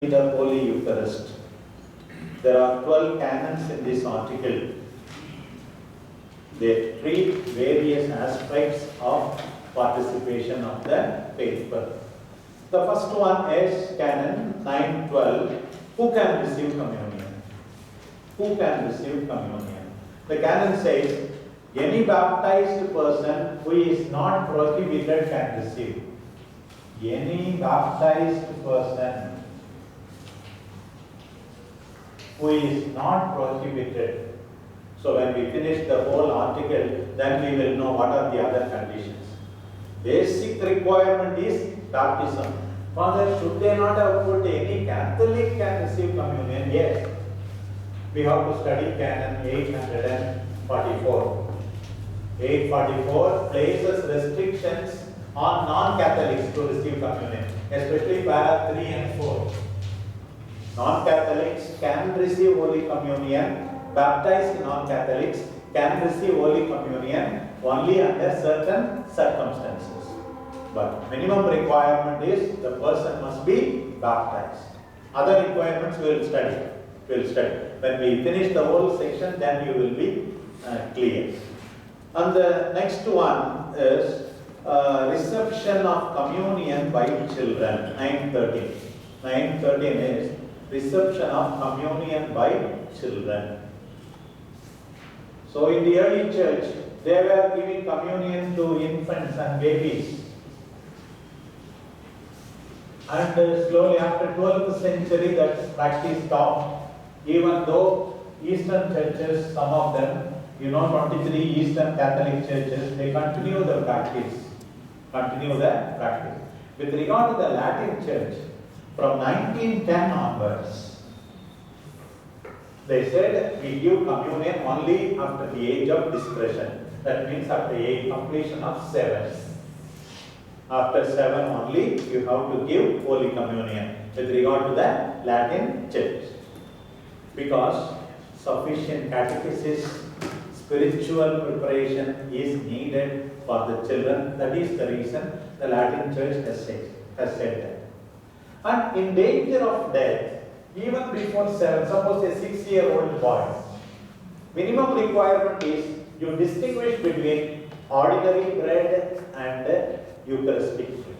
the Holy Eucharist. There are 12 canons in this article. They treat various aspects of participation of the faithful. The first one is Canon 912. Who can receive communion? Who can receive communion? The canon says, any baptized person who is not prohibited can receive. Any baptized person who is not prohibited. So when we finish the whole article, then we will know what are the other conditions. Basic requirement is baptism. Father, should they not have put any Catholic can receive communion? Yes. We have to study Canon 844. 844 places restrictions on non-Catholics to receive communion, especially para 3 and 4. Non-Catholics can receive Holy Communion. Baptized non-Catholics can receive Holy Communion only under certain circumstances. But minimum requirement is the person must be baptized. Other requirements we will study. When we finish the whole section, then you will be clear. And the next one is reception of communion by children. 9:13. 9:13 is reception of communion by children. So in the early church, they were giving communion to infants and babies. And slowly after 12th century, that practice stopped. Even though Eastern churches, some of them, 23 Eastern Catholic churches, they continue the practice. With regard to the Latin church, from 1910 onwards, they said we give communion only after the age of discretion. That means after the completion of 7. After 7 only you have to give Holy Communion with regard to the Latin church. Because sufficient catechesis, spiritual preparation is needed for the children. That is the reason the Latin church has said that. And in danger of death, even before 7, suppose a 6-year-old boy, minimum requirement is you distinguish between ordinary bread and Eucharistic food.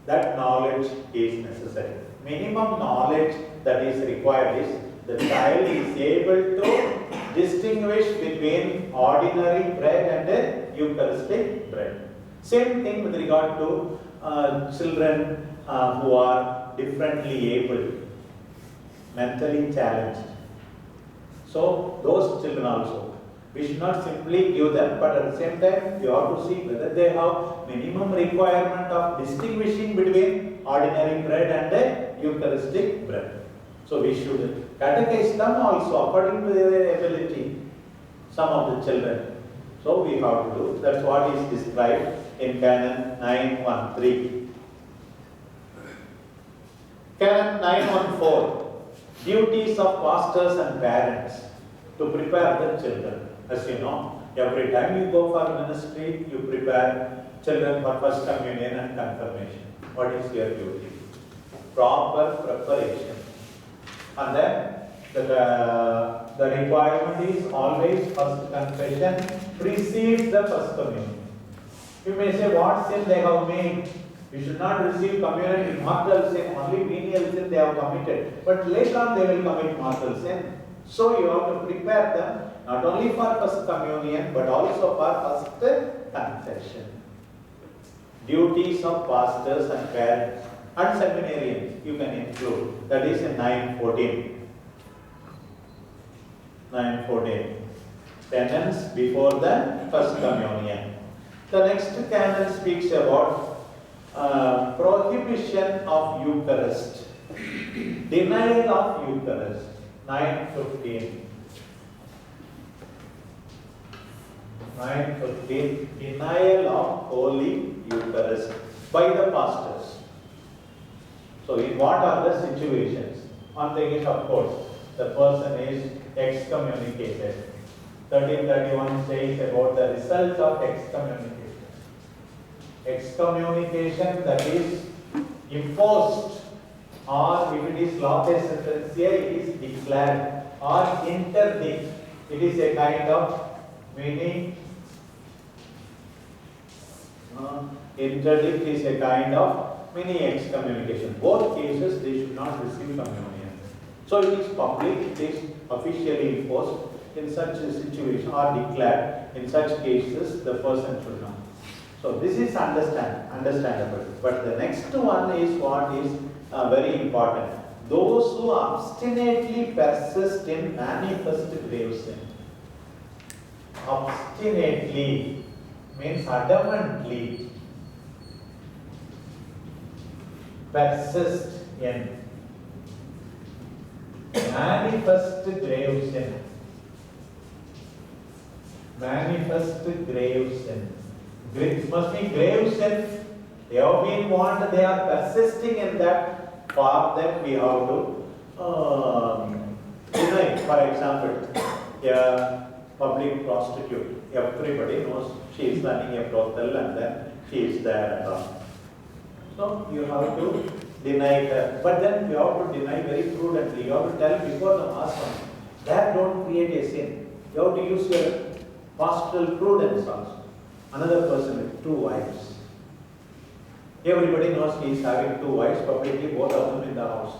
That knowledge is necessary. Minimum knowledge that is required is the child is able to distinguish between ordinary bread and Eucharistic bread. Same thing with regard to children who are differently able, mentally challenged. So those children also, we should not simply give them, but at the same time you have to see whether they have minimum requirement of distinguishing between ordinary bread and Eucharistic bread. So we should catechize them also according to their ability, some of the children. So we have to do, that's what is described in Canon 913. Canon 914, duties of pastors and parents to prepare the children. As you know, every time you go for ministry, you prepare children for first communion and confirmation. What is your duty? Proper preparation. And then the requirement is always first confession precedes the first communion. You may say, what sin they have made? You should not receive communion in mortal sin, only venial sin they have committed. But later on they will commit mortal sin. So you have to prepare them not only for first communion but also for first confession. Duties of pastors and parents and seminarians you can include. That is in 914. 914. Penance before the first communion. The next canon speaks about prohibition of Eucharist, denial of Eucharist. 915. 915. Denial of Holy Eucharist by the pastors. So in what are the situations? One thing is, of course, the person is excommunicated. 1331 says about the result of excommunication. Excommunication, that is imposed or if it is local sentencia, it is declared, or interdict, it is a kind of meaning. Interdict is a kind of mini excommunication. Both cases they should not receive communion. So it is public, it is officially imposed in such a situation or declared. In such cases, the person should not. So this is understandable. But the next one is what is very important. Those who obstinately persist in manifest grave sin. Obstinately means adamantly persist in manifest grave sin. Manifest grave sin. It must be grave sin. They have been warned, they are persisting in that path, that we have to deny. For example, a public prostitute. Everybody knows she is running a brothel and then she is there and all. So you have to deny her. But then you have to deny very prudently. You have to tell before the master. That don't create a sin. You have to use your pastoral prudence also. Another person with 2 wives. Everybody knows he is having 2 wives, publicly both of them in the house.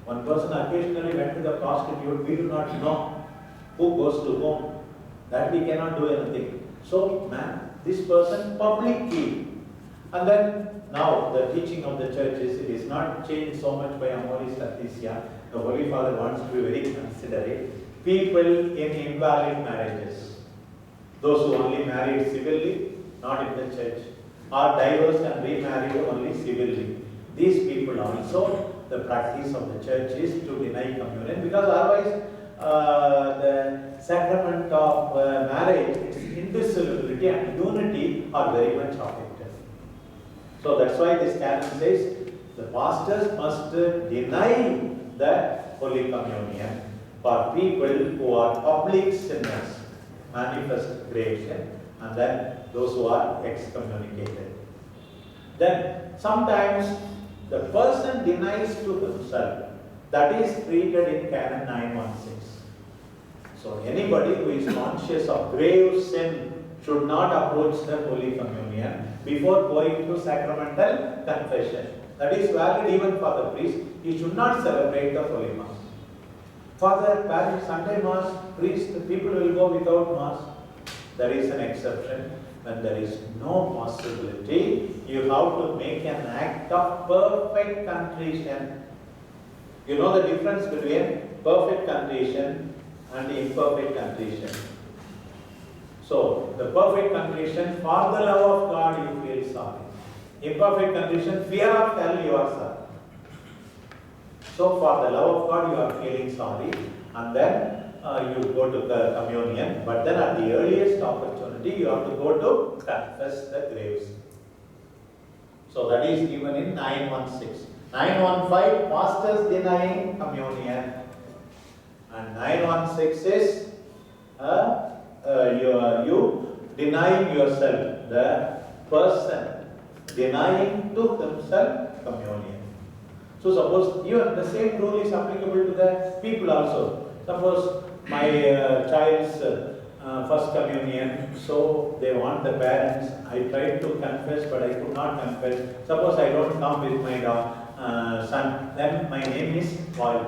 One person occasionally went to the prostitute. We do not know who goes to whom. That we cannot do anything. So, man, this person publicly. And then, now the teaching of the church is, it is not changed so much by Amoris Laetitia. The Holy Father wants to be very considerate. People in invalid marriages. Those who only married civilly, not in the church. Or divorced and remarried only civilly. These people also, the practice of the church is to deny communion, because otherwise the sacrament of marriage, its indissolubility and unity are very much affected. So that's why this canon says the pastors must deny the Holy Communion for people who are public sinners, manifest grave sin, and then those who are excommunicated. Then sometimes the person denies to himself. That is treated in Canon 916. So anybody who is conscious of grave sin should not approach the Holy Communion before going to sacramental confession. That is valid even for the priest. He should not celebrate the Holy Mass. For the parish Sunday Mass, priest, the people will go without Mass. There is an exception. When there is no possibility, you have to make an act of perfect contrition. You know the difference between perfect contrition and imperfect contrition. So, the perfect contrition, for the love of God you feel sorry. Imperfect contrition, fear of hell you are sorry. So, for the love of God you are feeling sorry, and then you go to the communion, but then at the earliest opportunity you have to go to confess the graves. So that is given in 916. 915, pastors denying communion. And 916 is you denying yourself, the person denying to himself communion. So suppose even the same rule is applicable to the people also. Suppose my child's first communion, so they want the parents. I tried to confess, but I could not confess. Suppose I don't come with my son, then my name is void.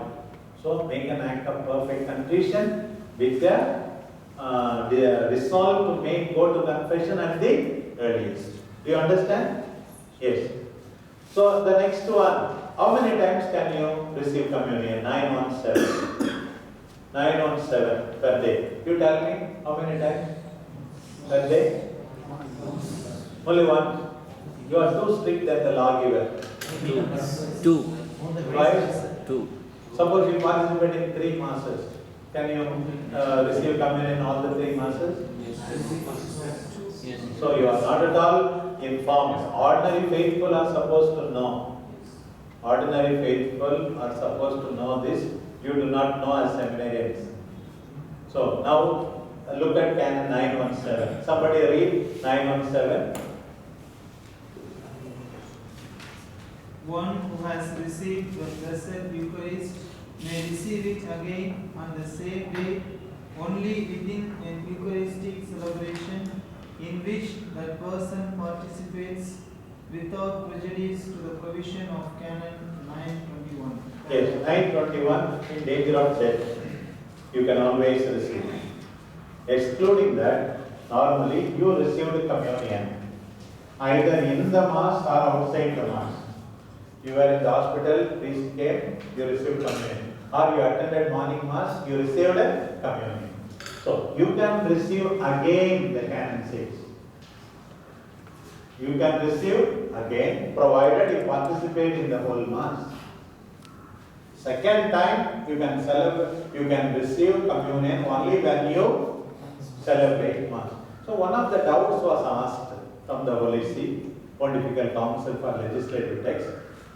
So make an act of perfect contrition with the resolve to go to confession at the earliest. Do you understand? Yes. So the next one, how many times can you receive communion? 917. 917 per day. You tell me how many times per day? Only one. You are too strict than the lawgiver. Two. Right? Two. Suppose you participate in 3 masses. Can you receive communion in all the 3 masses? Yes. So you are not at all informed. Ordinary faithful are supposed to know. Ordinary faithful are supposed to know this. You do not know as seminarians. So now look at Canon 917. Somebody read 917. one who has received the Blessed Eucharist may receive it again on the same day only within an Eucharistic celebration in which that person participates without prejudice to the provision of Canon 921. Yes, 921 in danger of death. You can always receive. Excluding that, normally you receive the communion either in the Mass or outside the Mass. You were in the hospital, priest came, you received communion. Or you attended morning Mass, you received a communion. So, you can receive again, the canon says. You can receive again, provided you participate in the whole Mass. Second time, you can celebrate, you can receive communion only when you celebrate Mass. So, one of the doubts was asked from the Holy See, Pontifical Council for Legislative Text.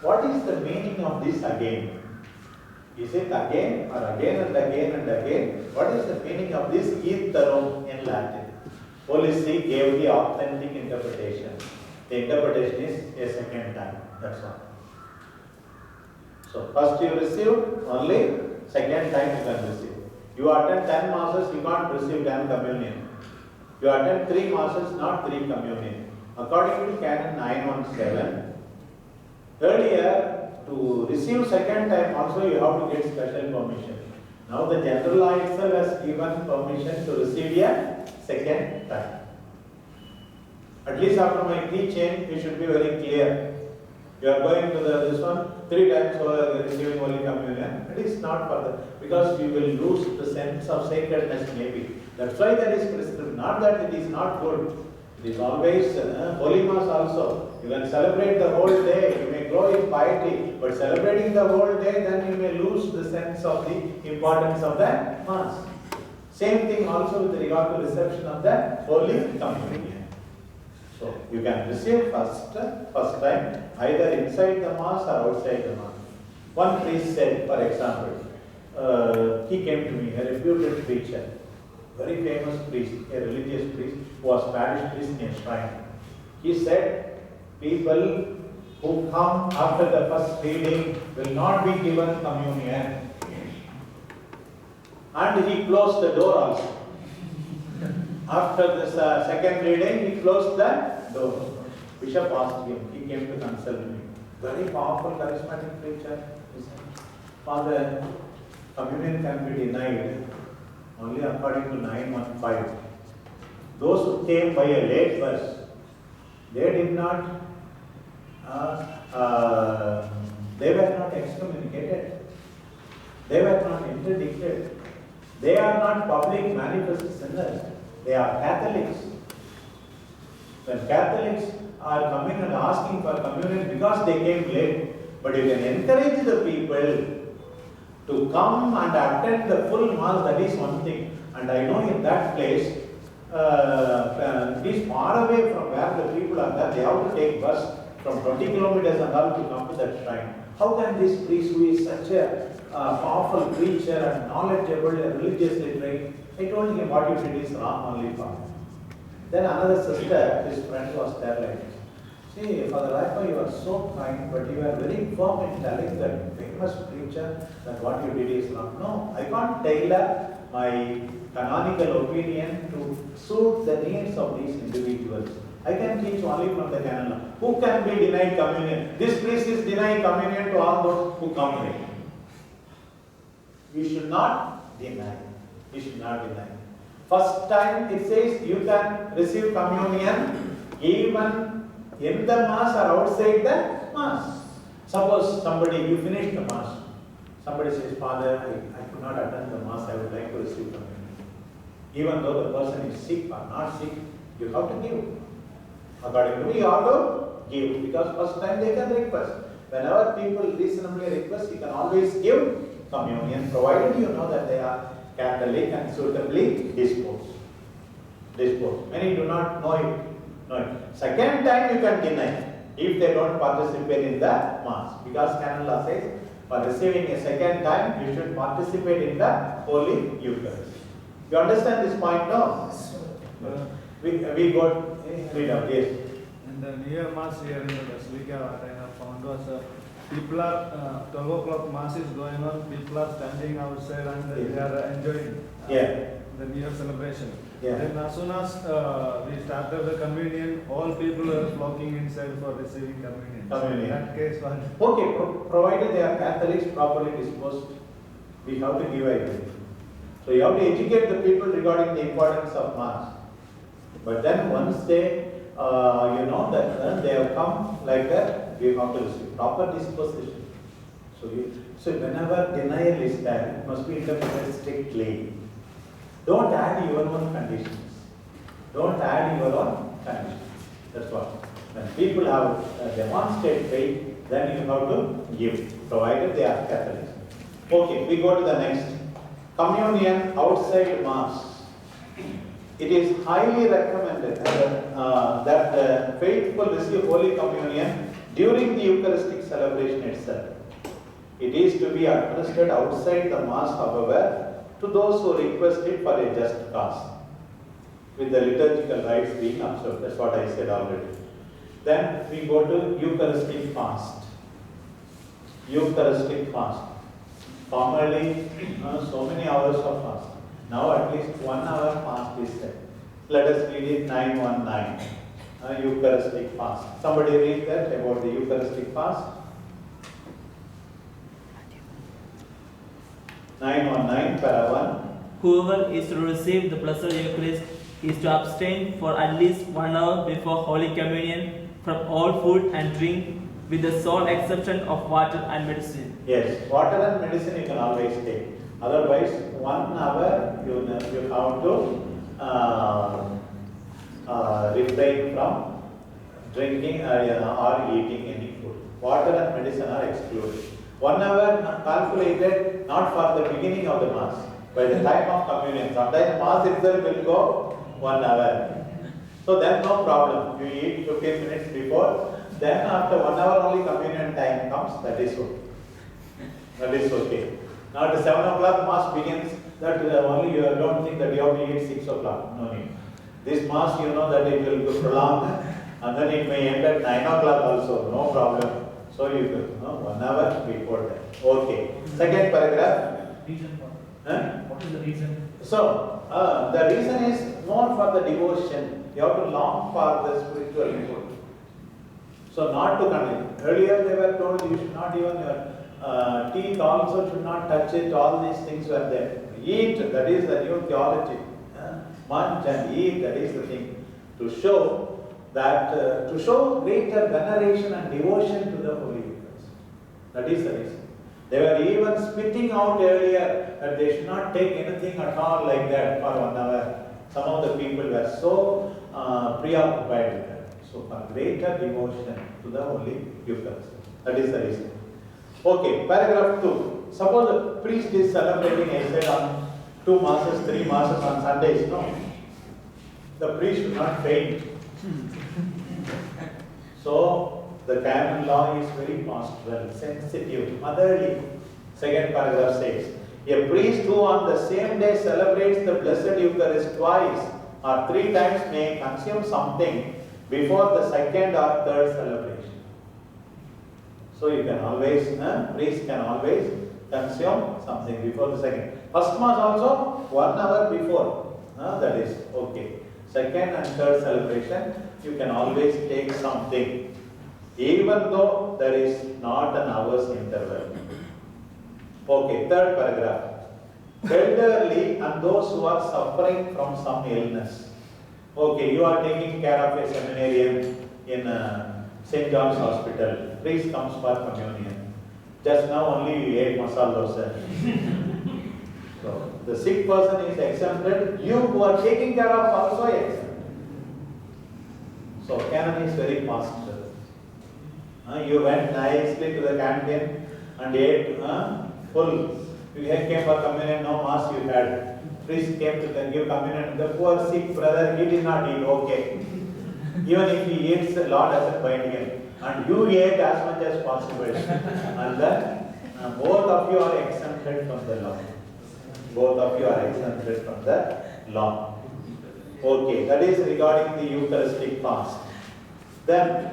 What is the meaning of this again? Is it again or again and again and again? What is the meaning of this iterum in Latin? Holy See gave the authentic interpretation. The interpretation is a second time. That's all. So first you receive only, second time you can receive. You attend 10 masses, you can't receive 10 communion. You attend 3 masses, not 3 communion. According to Canon 917, earlier, to receive second time also you have to get special permission. Now the general law itself has given permission to receive a second time. At least after my teaching, you should be very clear. You are going to this one 3 times receiving Holy Communion. It is not for that, because you will lose the sense of sacredness maybe. That's why that is prescribed. Not that it is not good. It is always Holy Mass also. You can celebrate the whole day, you may grow in piety, but celebrating the whole day, then you may lose the sense of the importance of the Mass. Same thing also with regard to reception of the Holy Communion. So, you can receive first time, either inside the Mass or outside the Mass. One priest said, for example, he came to me, a reputed preacher, very famous priest, a religious priest, who was parish priest in a shrine. He said, people who come after the first reading will not be given communion. And he closed the door also. After the second reading, he closed the door. Bishop asked him, he came to consult me. Very powerful, charismatic preacher. He said, Father, communion can be denied only according to 915. Those who came by a late bus, they did not, they were not excommunicated. They were not interdicted. They are not public manifest sinners. They are Catholics. When Catholics are coming and asking for communion because they came late, but you can encourage the people to come and attend the full Mass, that is one thing. And I know in that place, it is far away from where the people are there. They have to take bus from 20 kilometers and all to come to that shrine. How can this priest, who is such a powerful preacher and knowledgeable and religious literate, I told him what you did is wrong only for me. Then another sister, his friend, was there like this. See, Father Raipa, you are so kind, but you are very firm in telling that famous preacher that what you did is wrong. No, I can't tailor my canonical opinion to suit the needs of these individuals. I can teach only from the canon law. Who can be denied communion? This priest is denying communion to all those who come late. You should not deny. You should not deny. First time it says you can receive communion even in the Mass or outside the Mass. Suppose somebody, you finish the Mass. Somebody says, Father, I could not attend the Mass, I would like to receive communion. Even though the person is sick or not sick, you have to give. According to me, you have to give, because first time they can request. Whenever people reasonably request, you can always give communion, provided you know that they are Catholic and suitably disposed. Many do not know it. Second time you can deny if they don't participate in the Mass, because canon law says for receiving a second time you should participate in the Holy Eucharist. You understand this point now? We got freedom, yes. In the near Mass here in the Basilica, what I have found was people are 12 o'clock mass is going on. People are standing outside and they are enjoying the New Year celebration. Yeah. Then as soon as we started the communion, all people are flocking inside for receiving communion. Communion. So in that case, one. Okay, provided they are Catholics properly disposed, we have to give it. So you have to educate the people regarding the importance of Mass. But then once they, that they have come like that, we have to receive proper disposition. So whenever denial is there, it must be interpreted strictly. Don't add your own conditions. Don't add your own conditions. That's what. When people have demonstrated faith, then you have to give, provided they are Catholics. Okay, we go to the next. Communion outside Mass. It is highly recommended that the faithful receive Holy Communion during the Eucharistic celebration itself. It is to be administered outside the Mass, however, to those who request it for a just cause, with the liturgical rites being observed. That's what I said already. Then we go to Eucharistic fast. Eucharistic fast. Formerly, so many hours of fast. Now at least 1 hour fast is there. Let us read it 919. Eucharistic fast. Somebody read that about the Eucharistic fast. 919 para 1. Whoever is to receive the Blessed Eucharist is to abstain for at least 1 hour before Holy Communion from all food and drink, with the sole exception of water and medicine. Yes, water and medicine you can always take. Otherwise, 1 hour you have to refrain from drinking or eating any food. Water and medicine are excluded. 1 hour calculated not for the beginning of the Mass, by the time of communion. Sometimes Mass itself will go 1 hour. So then no problem. You eat 15 minutes before, then after 1 hour only communion time comes, that is okay. That is okay. Now at 7 o'clock Mass begins, that only you don't think that you have to eat 6 o'clock. No need. This Mass you know that it will prolong and then it may end at 9 o'clock also, no problem. So you can, 1 hour before that. Okay. Second paragraph. Reason for? Huh? What is the reason? So, the reason is more for the devotion. You have to long for the spiritual input. So, not to continue. Earlier they were told you should not even, your teeth also should not touch it, all these things were there. Eat, that is the new theology. Munch and eat, that is the thing. To show that, to show greater veneration and devotion to the Holy Eucharist. That is the reason. They were even spitting out earlier that they should not take anything at all like that for 1 hour. Some of the people were so preoccupied with that. So for greater devotion to the Holy Eucharist. That is the reason. Okay, paragraph 2. Suppose the priest is celebrating, I said, on 2 masses, 3 masses on Sundays. No. The priest should not faint. So, the canon law is very pastoral, sensitive, motherly. Second paragraph says, a priest who on the same day celebrates the Blessed Eucharist twice or 3 times may consume something before the second or third celebration. So you can always, priest can always consume something before the second. First Mass also 1 hour before, that is okay. Second and third celebration, you can always take something, even though there is not an hour's interval. Okay, third paragraph. Elderly and those who are suffering from some illness. Okay, you are taking care of a seminarian in St. John's Hospital. Priest comes for communion. Just now only you ate masala dosa. So, the sick person is exempted. You who are taking care of also exempted. So, canon is very pastoral. You went nicely to the canteen and ate full. You came for communion, no mass you had. Priest came to give communion. The poor sick brother, he did not eat, okay. Even if he eats, the Lord doesn't bind him. And you ate as much as possible. And then both of you are exempted from the law. Both of you are exempted from the law. Okay, that is regarding the Eucharistic fast. Then,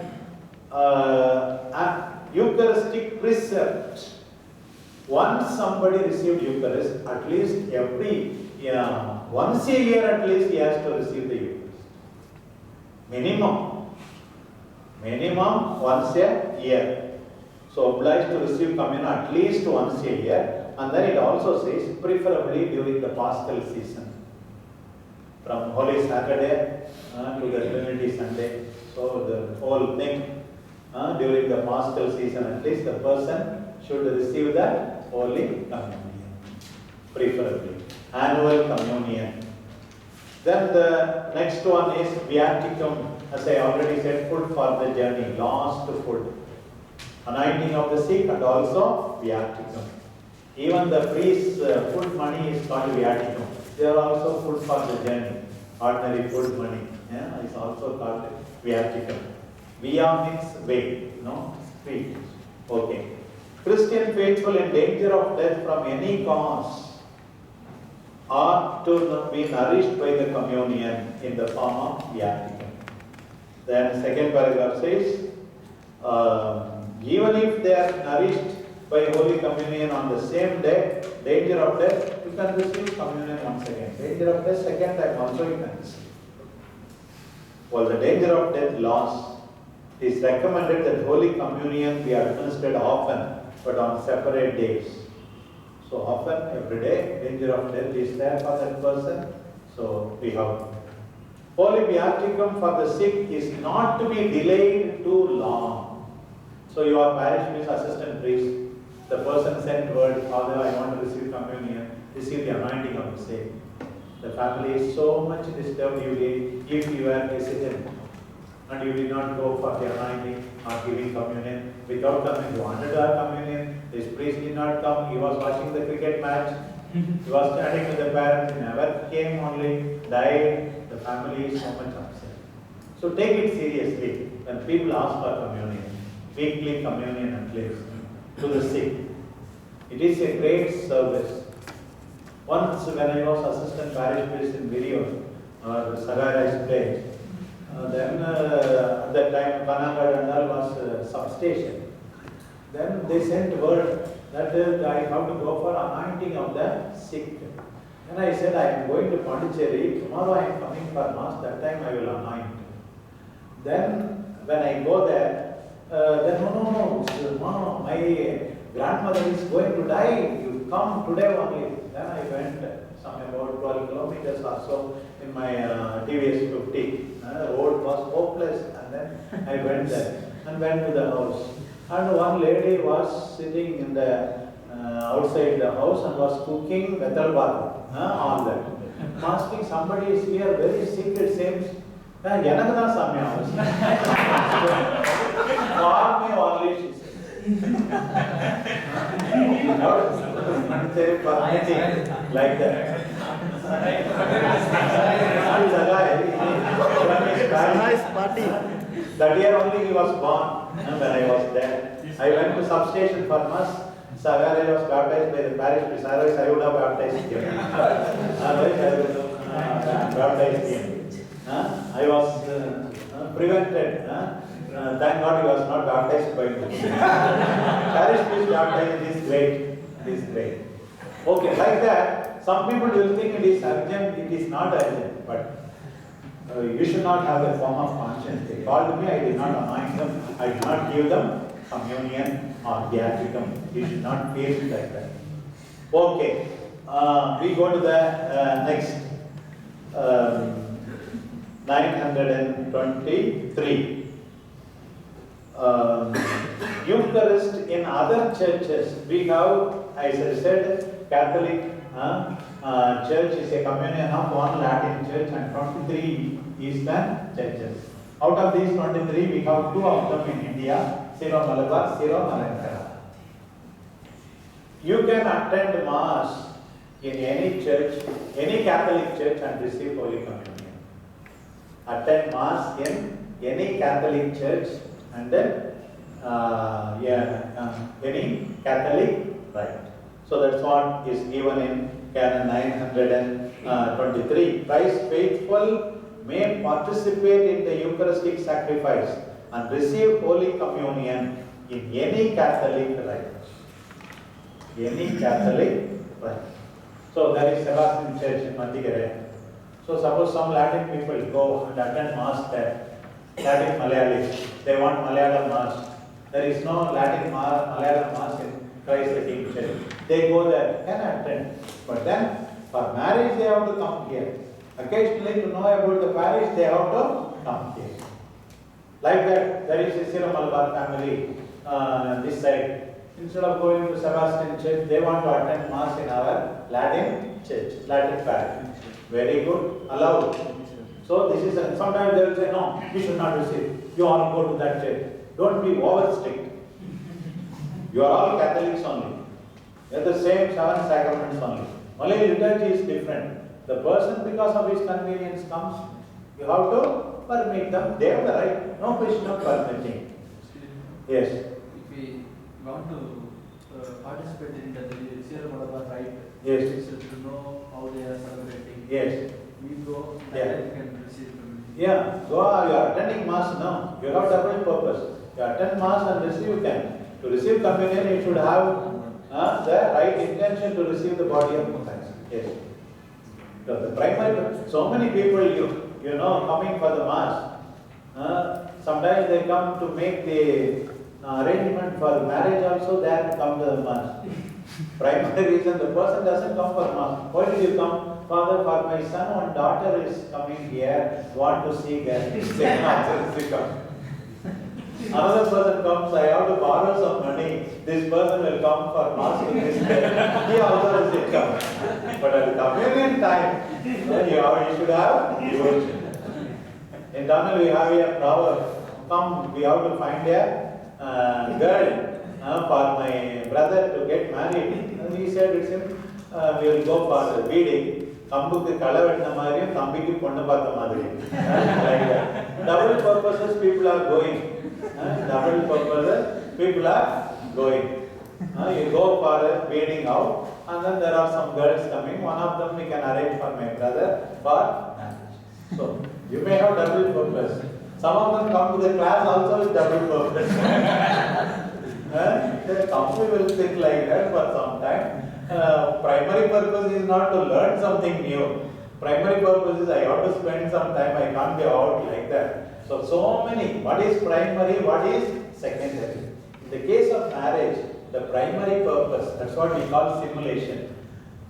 Eucharistic precept. Once somebody received Eucharist, at least once a year at least he has to receive the Eucharist. Minimum once a year. So obliged to receive communion at least once a year. And then it also says preferably during the Paschal season. From Holy Saturday to the Trinity Sunday. So the whole thing during the Paschal season at least the person should receive the Holy Communion. Preferably. Annual Communion. Then the next one is Viaticum. As I already said, food for the journey, last food. Anointing of the sick and also Viaticum. Even the priest's food money is called Viaticum. They are also food for the journey. Ordinary food money is also called Viaticum. Via means way, street. Okay. Christian faithful in danger of death from any cause are to be nourished by the communion in the form of Viaticum. Then second paragraph says, even if they are nourished by Holy Communion on the same day, danger of death, you can receive communion once again. Danger of death, second time also you can receive. For the danger of death loss, it is recommended that Holy Communion be administered often, but on separate days. So often, every day, danger of death is there for that person. So we have Holy Viaticum for the sick is not to be delayed too long. So your parish priest, assistant priest, the person sent word, Father, I want to receive communion, receive the anointing of the sick. The family is so much disturbed if you were hesitant and you did not go for the anointing or giving communion. Without coming, you wanted to have communion, this priest did not come, he was watching the cricket match, he was standing with the parents, he never came, only died. The family is so much upset. So take it seriously when people ask for communion, weekly communion at least, to the sick. It is a great service. Once when I was assistant parish priest in Viriur, Sagarai's place, then at that time Panangad and all was substation. Then they sent word that I have to go for anointing of the sick. And I said, I am going to Pondicherry, tomorrow I am coming for Mass, that time I will anoint. Then when I go there, then no, my grandmother is going to die, you come today only. Then I went some about 12 kilometers or so in my TVS 50. The road was hopeless, and then I went there and went to the house. And one lady was sitting in the outside the house and was cooking vetal bath on that. Asking somebody is here very sick, it seems. Yanaka da samya. For me only, she said. Like that. Nice party. That year only he was born when I was there. I went to substation for Mass. Sagaraj was baptized by the parish priest. Otherwise I would have baptized him. Otherwise I would have baptized him. I was prevented. Thank God he was not baptized by me. Parish priest baptized is great. It is great. Okay, like that, some people will think it is urgent, it is not urgent, but you should not have a form of conscience. They called me, I did not anoint them, I did not give them communion or viaticum. You should not feel like that. Okay, we go to the next 923. Eucharist in other churches, we have, as I said, Catholic church is a communion of one Latin church and 23 Eastern churches. Out of these 23, we have 2 of them in India, Syro-Malabar, Syro-Malankara. You can attend Mass in any church, any Catholic church and receive Holy Communion. Attend Mass in any Catholic church and then any Catholic rite. So that's what is given in Canon 923. Christ faithful may participate in the Eucharistic sacrifice and receive Holy Communion in any Catholic rite. Any Catholic rite. So there is Sebastian Church in Mandigere. So suppose some Latin people go and attend Mass there. Latin Malayalis. They want Malayalam Mass. There is no Latin Malayalam Mass in Christ the King Church. They go there, can attend. But then for marriage they have to come here. Occasionally to know about the parish they have to come here. Like that, there is a Syro Malabar family this side. Instead of going to Sebastian Church, they want to attend Mass in our Latin Church, Latin parish. Very good, allowed. So this is, sometimes they will say, no, you should not receive. You all go to that church. Don't be over strict. You are all Catholics only. They are the same 7 sacraments only. Only liturgy is different. The person, because of his convenience, comes. You have to permit them. They have the right. No question of permitting. Yes. If we want to participate in the Syro Malabar rite, Yes. to know how they are celebrating. Yes. We go, Yeah. that we can receive from Yeah. Go. You are attending Mass now. You have double purpose. You attend Mass and receive them. To receive communion, you should have the right intention to receive the body of Christ. Yes. The primary, so many people you know coming for the Mass. Sometimes they come to make the arrangement for marriage also. They have to come to the Mass. Primary reason, the person doesn't come for Mass. Why did you come? Father, for my son and daughter is coming here. Want to see them. Another person comes, I have to borrow some money. This person will come for Mass in this day. He also will come. But at the communion time, you should have devotion. In Tamil we have a proverb. Come, we have to find a girl for my brother to get married. And he said, we will go for wedding. Kambuku kalavetna maariyum, thambikku ponnu paatha maariyum. Like that. Double purposes people are going. Double purposes people are going. You go for a wedding out, and then there are some girls coming. One of them we can arrange for my brother for marriage. So you may have double purpose. Some of them come to the class also with double purpose. The company will think like that for some time. Primary purpose is not to learn something new. Primary purpose is I have to spend some time, I can't be out like that. So many, what is primary, what is secondary. In the case of marriage, the primary purpose, that's what we call simulation.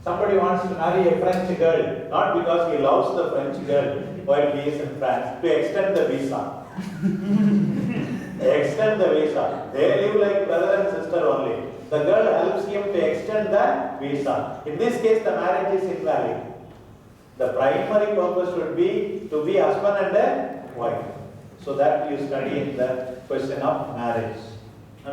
Somebody wants to marry a French girl, not because he loves the French girl while he is in France, to extend the visa. Extend the visa. They live like brother and sister only. The girl helps him to extend the visa. In this case, the marriage is invalid. The primary purpose should be to be husband and a wife. So that you study in the question of marriage,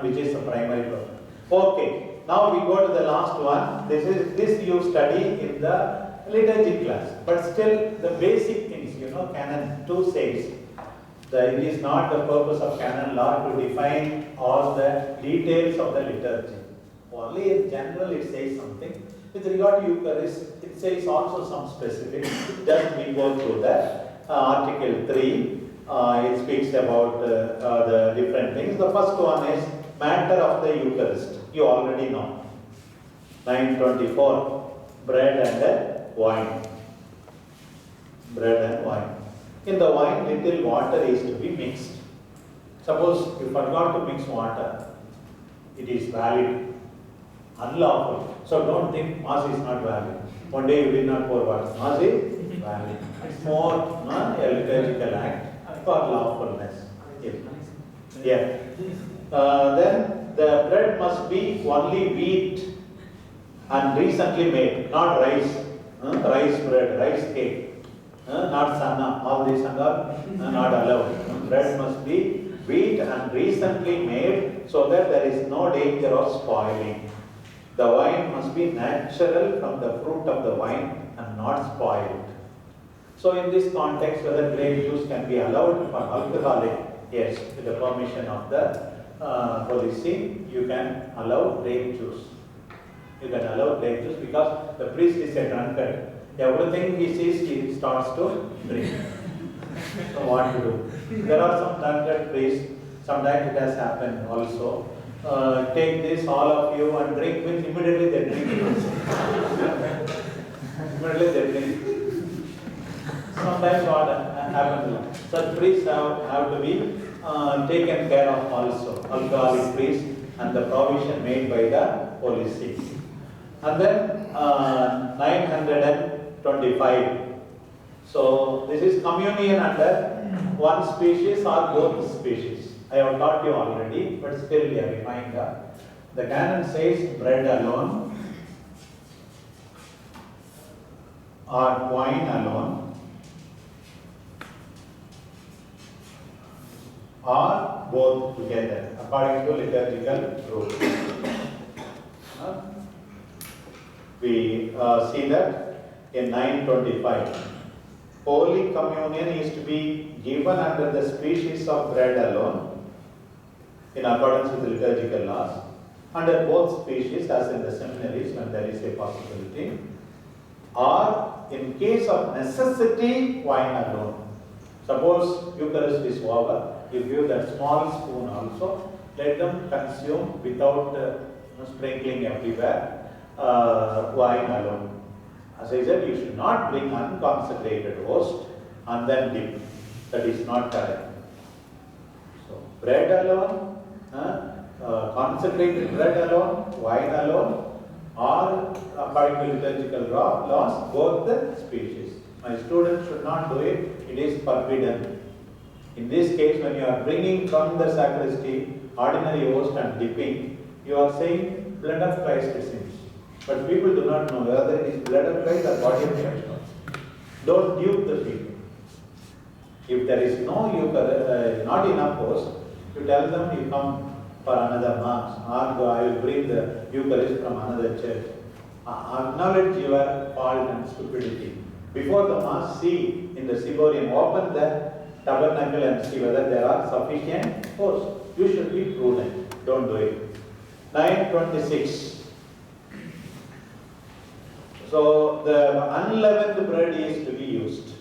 which is the primary purpose. Okay, now we go to the last one. This you study in the liturgy class. But still the basic things, Canon 2 says, it is not the purpose of canon law to define all the details of the liturgy. Only in general it says something. With regard to Eucharist, it says also some specifics. Just we go through that. Article 3, it speaks about the different things. The first one is matter of the Eucharist. You already know. 924, bread and wine. Bread and wine. In the wine, little water is to be mixed. Suppose you forgot to mix water, it is valid. Unlawful. So don't think Mass is not valid. One day you did not pour water. Mass is valid. It's more a liturgical act for lawfulness. Yeah. Then the bread must be only wheat and recently made, not rice. Rice bread, rice cake. Not sanna. All these are not allowed. Bread must be wheat and recently made so that there is no danger of spoiling. The wine must be natural from the fruit of the vine and not spoiled. So in this context, whether grape juice can be allowed for alcoholic, yes, with the permission of the Holy See, you can allow grape juice. You can allow grape juice because the priest is a drunkard. Everything he sees, he starts to drink. So what to do? There are some drunkard priests, sometimes it has happened also. take this, all of you, and drink, means immediately they drink it. Immediately they drink. Sometimes what happens, such priests have to be taken care of also, alcoholic priests, and the provision made by the Holy See. And then 925. So this is communion under one species or both species. I have taught you already, but still we are refined. The canon says bread alone or wine alone or both together according to liturgical rules. We see that in 925. Holy Communion is to be given under the species of bread alone in accordance with the liturgical laws, under both species as in the seminaries when there is a possibility, or in case of necessity, wine alone. Suppose Eucharist is over, you give that small spoon also, let them consume without sprinkling everywhere, wine alone. As I said, you should not bring unconsecrated host and then dip. That is not correct. So, bread alone, consecrated bread alone, wine alone, or according to liturgical laws, both the species. My students should not do it, it is forbidden. In this case, when you are bringing from the sacristy ordinary host and dipping, you are saying blood of Christ is in. But people do not know whether it is blood of Christ or body of Christ. Don't dupe the people. If there is no not enough host, you tell them you come for another mass, or I will bring the Eucharist from another church. Acknowledge your fault and stupidity. Before the mass, see in the Ciborium, open the tabernacle and see whether there are sufficient hosts. You should be prudent. Don't do it. 926. So the unleavened bread is to be used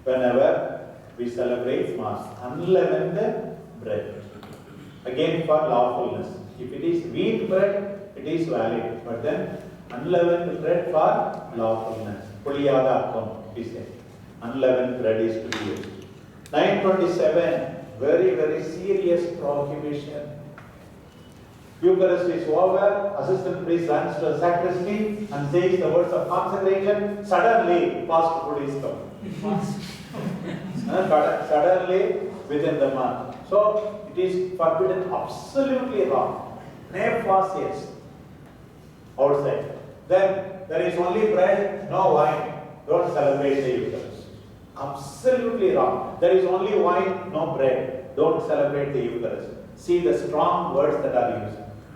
whenever we celebrate Mass. Unleavened bread. Again for lawfulness. If it is wheat bread, it is valid. But then unleavened bread for lawfulness. Puliyada akkam, we say. Unleavened bread is to be used. 927. Very, very serious prohibition. Eucharist is over, assistant priest runs to the sacristy and says the words of consecration, suddenly fast food is come. Suddenly within the month. So it is forbidden, absolutely wrong. Ne fast, yes. Outside. Then there is only bread, no wine. Don't celebrate the Eucharist. Absolutely wrong. There is only wine, no bread. Don't celebrate the Eucharist. See the strong words that are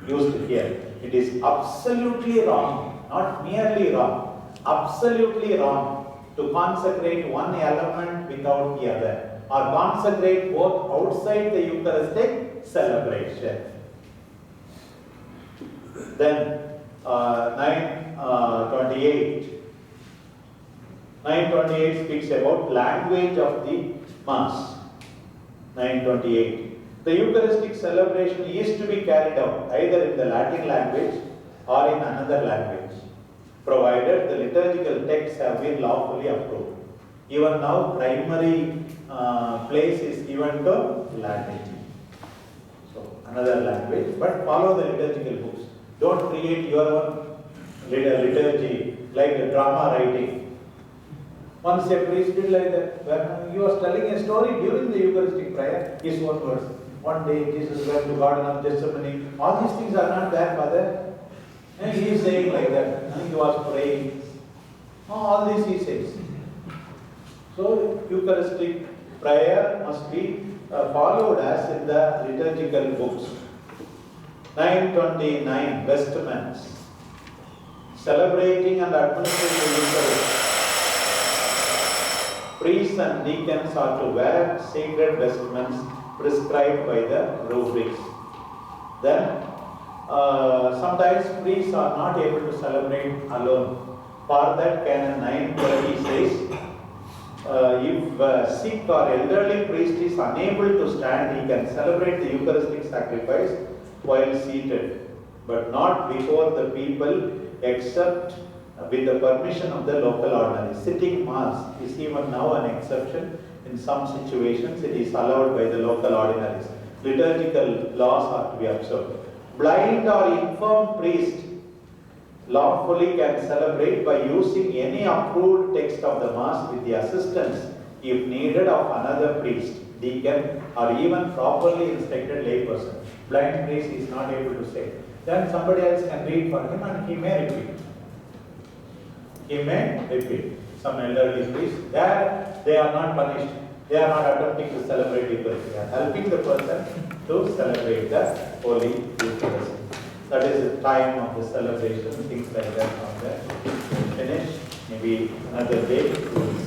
used here. It is absolutely wrong, not merely wrong, absolutely wrong to consecrate one element without the other, or consecrate both outside the Eucharistic celebration. Then 928. 928 speaks about language of the Mass. 928. The Eucharistic celebration is to be carried out either in the Latin language or in another language, provided the liturgical texts have been lawfully approved. Even now, primary place is given to Latin. So, another language, but follow the liturgical books. Don't create your own liturgy like drama writing. Once a priest did like that, when he was telling a story during the Eucharistic prayer, his own words. One day Jesus went to Garden of Gethsemane. All these things are not there, Father. And he is saying like that. And he was praying. All this he says. So Eucharistic prayer must be followed as in the liturgical books. 929 vestments. Celebrating and administering the Eucharist. Priests and deacons are to wear sacred vestments prescribed by the rubrics. Then sometimes priests are not able to celebrate alone. For that, Canon 930 says, if a sick or elderly priest is unable to stand, he can celebrate the Eucharistic sacrifice while seated, but not before the people except with the permission of the local ordinary. Sitting Mass is even now an exception. In some situations, it is allowed by the local ordinaries. Liturgical laws are to be observed. Blind or infirm priest lawfully can celebrate by using any approved text of the Mass with the assistance, if needed, of another priest, deacon, or even properly instructed layperson. Blind priest is not able to say. Then somebody else can read for him and he may repeat. He may repeat. Some elderly priests, there they are not punished. They are not attempting to celebrate Eucharist. They are helping the person to celebrate the Holy Eucharist. That is the time of the celebration, things like that. Finish. Maybe another day.